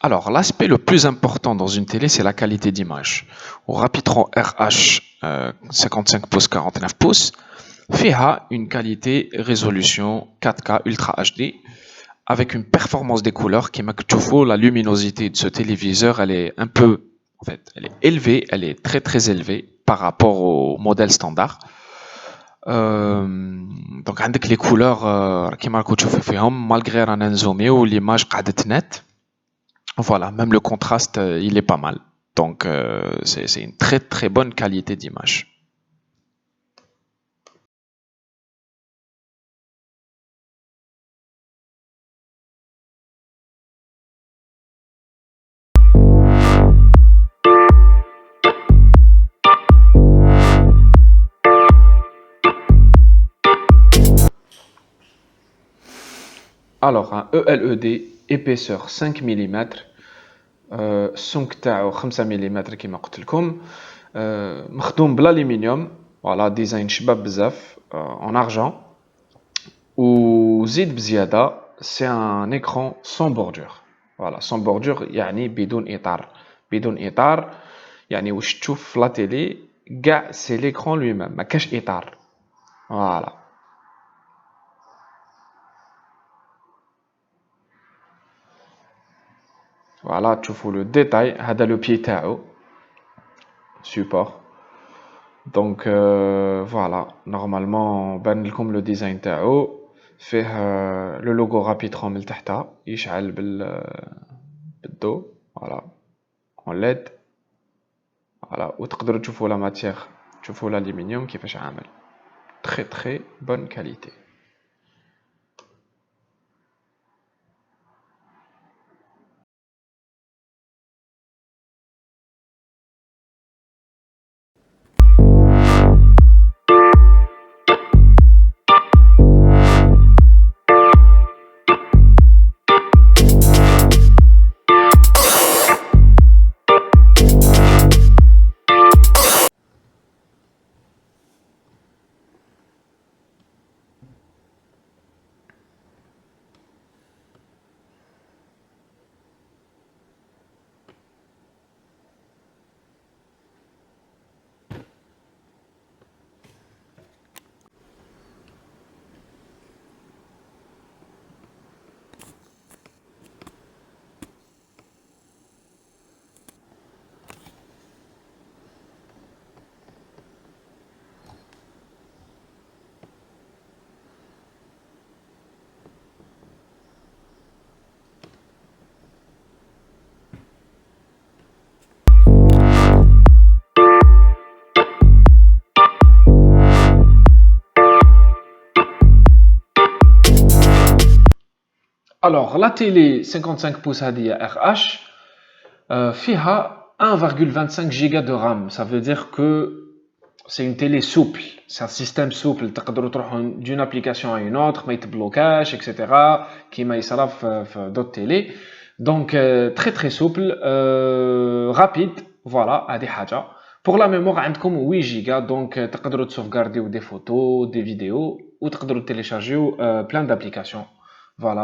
Alors, l'aspect le plus important dans une télé, c'est la qualité d'image. Au Rapidron RH 55 pouces 49 pouces, FEA une qualité résolution 4K Ultra HD avec une performance des couleurs qui m'a la luminosité de ce téléviseur, elle est un peu, en fait, elle est élevée, elle est très très élevée par rapport au modèle standard. Donc, avec les couleurs qui marquent malgré un zoomé ou l'image قعدت net. Voilà, même le contraste, il est pas mal. Donc, c'est une très très bonne qualité d'image. Alors, un ELED, épaisseur 5 mm, السمك تاعو 5 ملم كيما قلت لكم مخدوم بالالومنيوم فوالا ديزاين شباب بزاف en argent وزيد بزيادة c'est un écran sans bordure voilà sans bordure يعني بدون إطار يعني واش تشوف في لا تيلي كاع c'est l'écran lui-même ما كاش إطار voilà voilà تشوفوا le détail هذا le pied تاعو support. Donc voilà, normalement بان لكم le design تاعو فيه le logo Rapidron من تحتها يشعل بالضوء voilà en LED voilà وتقدروا تشوفوا la matière تشوفوا l'aluminium كيفاش عامل très très bonne qualité. Alors la télé 55 pouces HDR RH فيها 1,25 giga de RAM, ça veut dire que c'est une télé souple, c'est un système souple, تقدروا تروحوا d'une application à une autre, ما يتبلوكاش, etc. كيما يصرا في d'autres télé. Donc très très souple, rapide, voilà, هذه حاجة. Pour la mémoire عندكم 8 giga, donc تقدروا sauvegarder des photos, des vidéos, ou تقدروا télécharger plein d'applications. Voilà.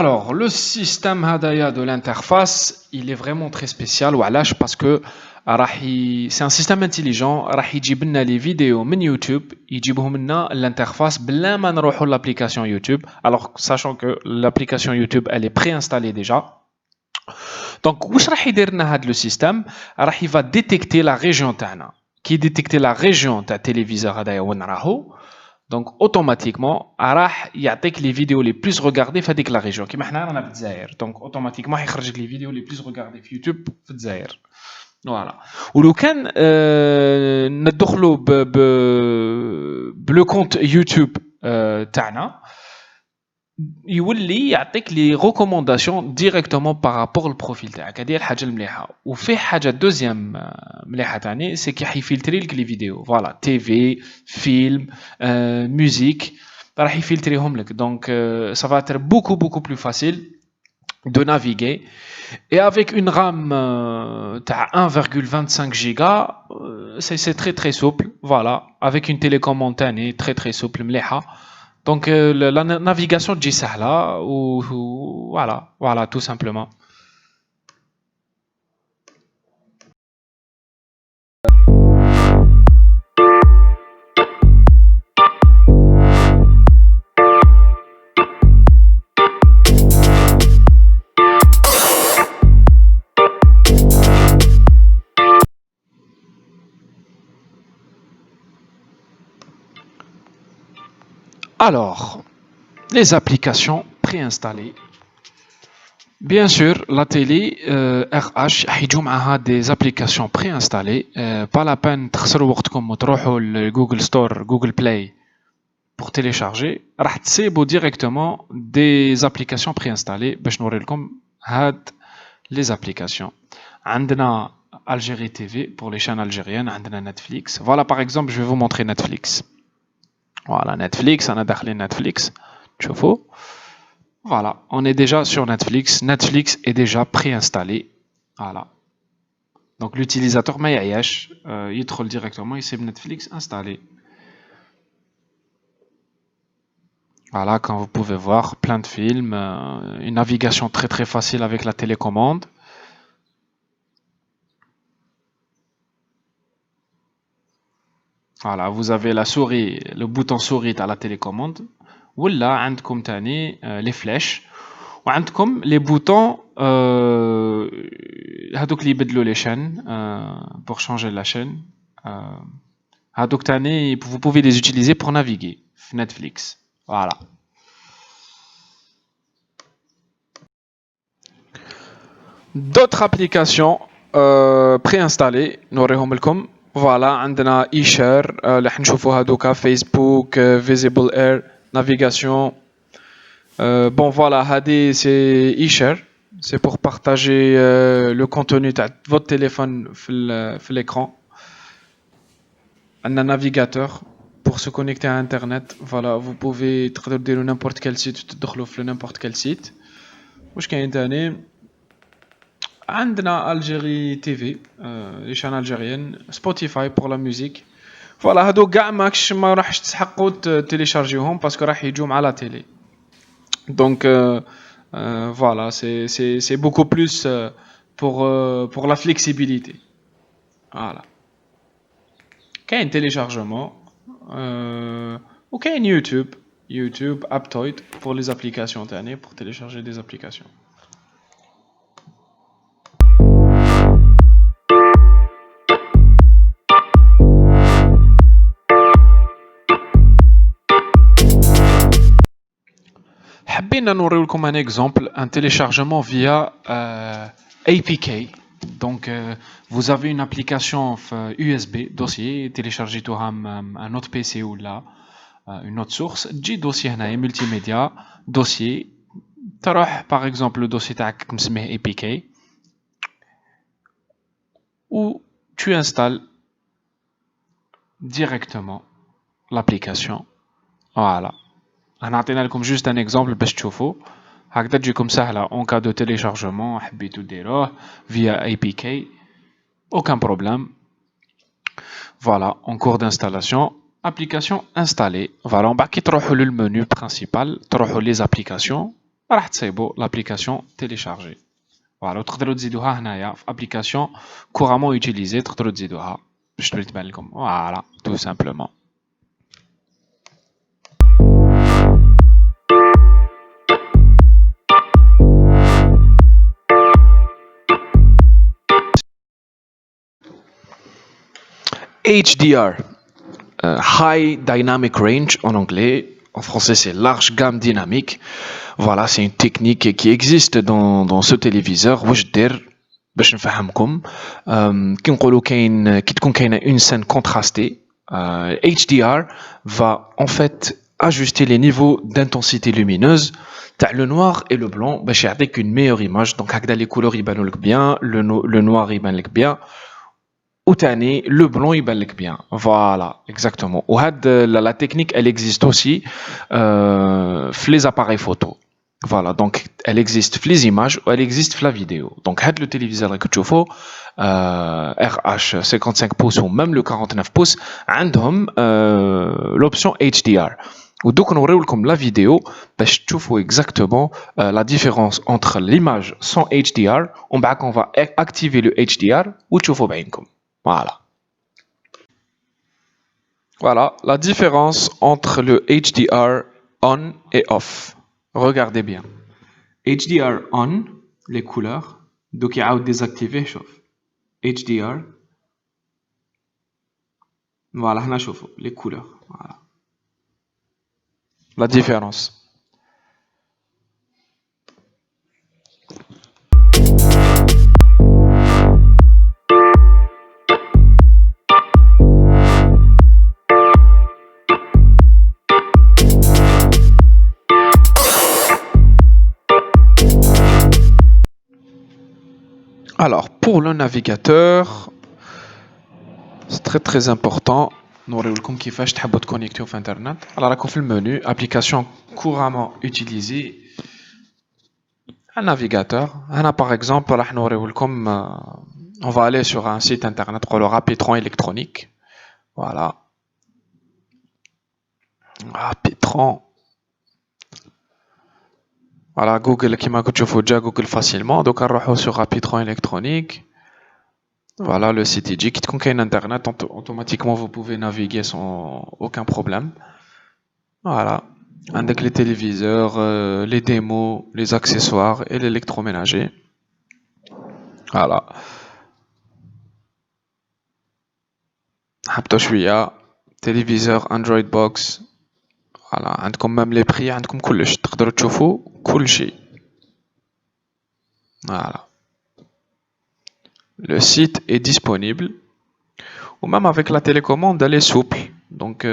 Alors, le système Hadaya de l'interface, il est vraiment très spécial. وعلاش parce que c'est un système intelligent. راح يجيب لنا les vidéos من YouTube, يجيبهم لنا l'interface بلا ما نروحوا l'application YouTube. Alors, sachant que l'application YouTube, elle est préinstallée déjà. Donc, واش راح يدير لنا هذا le système راح il va détecter la région تاعنا. Qui détecter la région تاع téléviseur هذايا وين راهو. Donc automatiquement راح يعطيك les vidéos les plus regardées في هذيك la région كيما حنا رانا في الجزائر. Donc automatiquement يخرج لك les vidéos les plus regardées في يوتيوب في الجزائر. فوالا ولو كان ندخلوا بلو كونت يوتيوب تاعنا يولي يعطيك لي ريكومونداسيون ديريكتومون بارابور البروفيل تاعك. هذه الحاجه المليحه. وفيه حاجه دوزيام مليحه تاني سي كي حيفلتري لك لي فيديو فوالا تي في فيلم ميوزيك راح يفلتريهم لك. دونك سا فا اتر بوكو بوكو بلو فاسيل de naviguer. Et avec une RAM de 1,25 giga, c'est très très souple. Voilà, avec une télécommande tannée, très très souple, مليحة. Donc la navigation تجي سهلة voilà, voilà tout simplement. Alors, les applications préinstallées. Bien sûr, la télé RH حيجوا معها des applications préinstallées. Pas la peine تخسروا وقتكم وتروحوا Google Store, Google Play pour télécharger. راح تسيبوا directement des applications préinstallées باش نوريلكم هاد les applications. عندنا Algérie TV pour les chaînes algériennes, عندنا Netflix. Voilà par exemple, je vais vous montrer Netflix. Voilà Netflix, أنا داخلين Netflix. تشوفوا. Voilà, on est déjà sur Netflix. Netflix est déjà préinstallé. Voilà. Donc l'utilisateur ما يعياش يدخل directement يسيب Netflix installé. Voilà, comme vous pouvez voir, plein de films, une navigation très très facile avec la télécommande. Voilà, vous avez la souris, le bouton souris à la télécommande. ولا عندكم تاني les flèches. وعندكم les boutons هادوك اللي يبدلوا les chaînes pour changer la chaîne. هادوك تاني vous pouvez les utiliser pour naviguer في Netflix. Voilà. D'autres applications préinstallées نوريهم لكم. Voilà, عندنا eShare اللي حنشوفوا هادوكا Facebook, Visible Air, navigation. Bon voilà, هادي c'est eShare. C'est pour partager le contenu de votre téléphone في l'écran. Un navigateur pour se connecter à Internet. Voilà, vous pouvez تقدروا n'importe quel site تدخلوا في n'importe quel site. واش كاين تاني؟ عندنا Algérie TV, les chaînes algériennes, Spotify pour la musique. Voilà, هادو كاع ماكش ما راحش تسحقوا télécharger parce que راح يجوا مع la télé. Donc voilà, c'est beaucoup plus pour la flexibilité. Voilà. كاين téléchargement ou كاين YouTube, Aptoid pour les applications تاني pour télécharger des applications. حبينا نوريلكم un exemple, un téléchargement via APK. Donc vous avez une application USB dossier téléchargé un autre PC ou là une autre source تجي dossier هنايا multimédia dossier تروح par exemple le dossier تاعك مسميه APK où tu installes directement l'application. Voilà. نعطينا لكم juste un exemple باش تشوفوا هكذا تجيكم سهله en cas de téléchargement حبيتو ديروه via APK aucun problème. Voilà, en cours d'installation, application installée. Voilà, on va كي تروحوا le menu principal تروحوا les applications راح تصيبوا l'application téléchargée. Voilà, تقدروا تزيدوها هنايا في application couramment utilisée تقدروا تزيدوها باش تبان لكم. Voilà, tout simplement. HDR, High Dynamic Range en anglais, en français c'est large gamme dynamique. Voilà, c'est une technique qui existe dans ce téléviseur. واش دير باش نفهمكم كي نقولوا كاين كي تكون كاينه une scène contrastée, HDR va en fait ajuster les niveaux d'intensité lumineuse تاع le noir et le blanc باش يعطيك une meilleure image. Donc هكذا les couleurs يبانوا لك bien, le noir يبان لك bien. Ou tani, le blanc il belle bien. Voilà, exactement. Ou la technique elle existe aussi les appareils photo. Voilà, donc elle existe les images ou elle existe la vidéo. Donc le téléviseur que tu vois, RH 55 pouces ou même le 49 pouces, عندهم l'option HDR. Ou donc on aurait comme la vidéo, tu vois exactement la différence entre l'image sans HDR, on va activer le HDR ou tu vois bien comme. Voilà. Voilà la différence entre le HDR on et off. Regardez bien. HDR on, les couleurs. Donc il y a désactivé, chauffe. HDR. Voilà, on a chauffe les couleurs. Voilà. La différence. Alors, pour le navigateur, c'est très très important. Nous allons كيفاش تحبوا تكونيكتيو في internet. Alors, راكم في menu application couramment utilisée. Un navigateur. Par exemple, on va aller sur un site internet pour le Rapitron électronique. Voilà. Rapitron. Voilà, Google qui m'a déjà Google facilement. Donc, on va sur Rapitron électronique. Voilà, le site dit qu'il contient Internet. Automatiquement, vous pouvez naviguer sans aucun problème. Voilà. Avec les téléviseurs, les démos, les accessoires et l'électroménager. Voilà. حبتو شوية téléviseur Android box. Voilà, عندكم même les prix, عندكم كلش تقدروا تشوفوا كل شيء. Voilà. Le site est disponible. Ou même avec la télécommande, elle est souple. Donc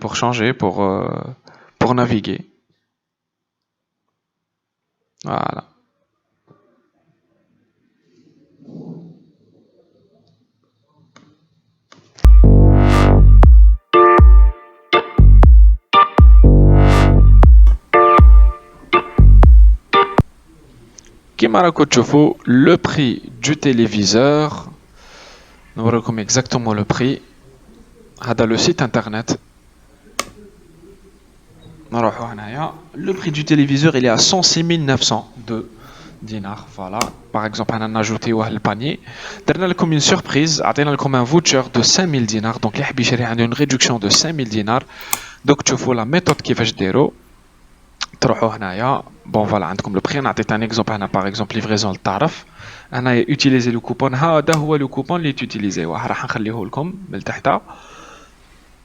pour changer, pour naviguer. Voilà. Kimara Kochofo, le prix du téléviseur. Nous verrons exactement le prix. Dans le site internet. Le prix du téléviseur il est à 106 902 dinars. Voilà. Par exemple, on a ajouté le panier. On a comme une surprise. On a comme un voucher de 5000 dinars. Donc, il y a une réduction de 5000 dinars. Donc, tu vois la méthode qui va se dérouler. Bon voilà, عندكم le prix. On a un exemple, par exemple livraison الطرف. On a utilisé le coupon. هذا هو le coupon اللي utilisé. راح نخليه لكم من تحت.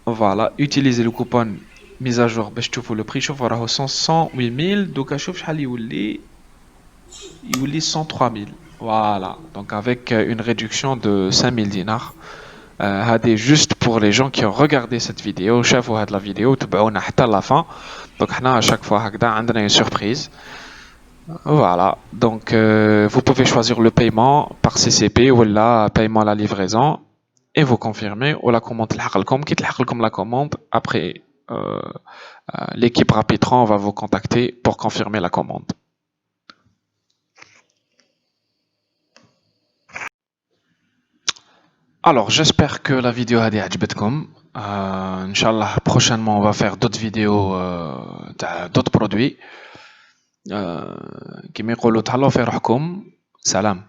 Voilà, utilisez le coupon mise à jour باش تشوفوا le prix. شوفوا راهو 108000 دوكا شوف شحال يولي 103000. Voilà, donc avec une réduction de 5000 dinars. هذه juste pour les gens qui ont regardé cette vidéo, شافوا هاد la vidéo تبعونا حتى la fin. Donc حنا à chaque fois هكذا عندنا une surprise. Voilà, donc vous pouvez choisir le paiement par CCP ou la paiement à la livraison et vous confirmez ou la commande comme la commande après l'équipe Rapitron va vous contacter pour confirmer la commande. Alors j'espère que la vidéo a été عجبتكم. Inch'Allah prochainement on va faire d'autres vidéos d'autres produits. كما يقولوا تهلاو في روحكم. سلام.